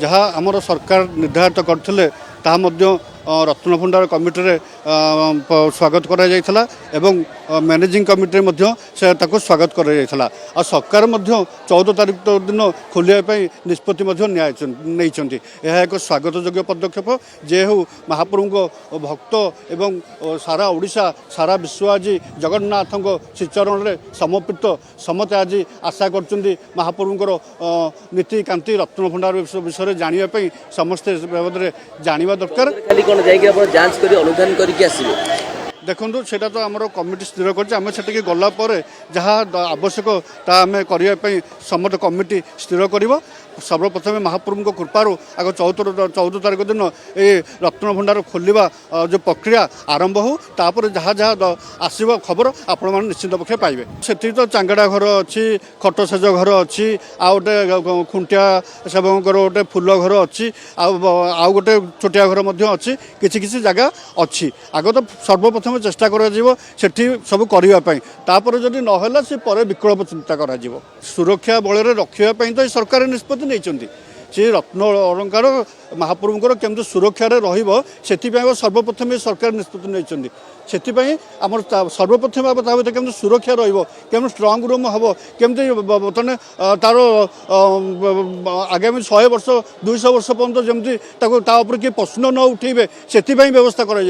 जहाँ आमर सरकार निर्धारित करते ताहा मध्य रत्नभंडार कमिटी स्वागत करा जायथला एवं मैनेजिंग कमिटी से स्वागत करा जायथला आ सरकार 14 तारिख दिन खोलिया निष्पत्ति नहीं एक स्वागत योग्य पदक्षेप जे हो महाप्रभु को भक्त एवं सारा ओडिशा सारा विश्व आज जगन्नाथ श्रीचरण में समर्पित समते आज आशा कर महाप्रभुंर नीति कांति रत्नभंडार विषय जानापी समस्ते बाबद जाना दरकार जांच करी अनुधान करके आसीबे। देखो सेटा तो आमर कमिटी स्थिर करम से गला जहाँ आवश्यक आम करने समस्त कमिटी स्थिर कर सर्वप्रथम महाप्रभु कृपार आग 14 तारिख दिन ये रत्नभंडार खोलवा जो प्रक्रिया आरंभ हो तापर जहाँ जहाँ आसव खबर आपण मैंने निश्चित पक्षे पाइबे से तो चांगड़ा घर अच्छी खट सेज घर अच्छी आउटे खुंटिया सेवक गोटे फूल घर अच्छी आउ गोटे छोटिया घर अच्छी किसी जगह अच्छी आग तो सर्वप्रथम चेष्टा करी सब करने जदि नहला से विकल्प चिंता करा सुरक्षा बल रखापी तो सरकार निष्पत्ति नहीं से रत्न अलंकार महाप्रभुंर केमती सुरक्षा से सर्वप्रथम सरकार निष्पत्ति नहीं से आम सर्वप्रथम भाव केमती सुरक्षा रही स्ट्रंग रूम हम केमती बर्तमान तार आगामी 100 वर्ष 200 वर्ष पर्यटन जमी किए प्रश्न न उठे से व्यवस्था कर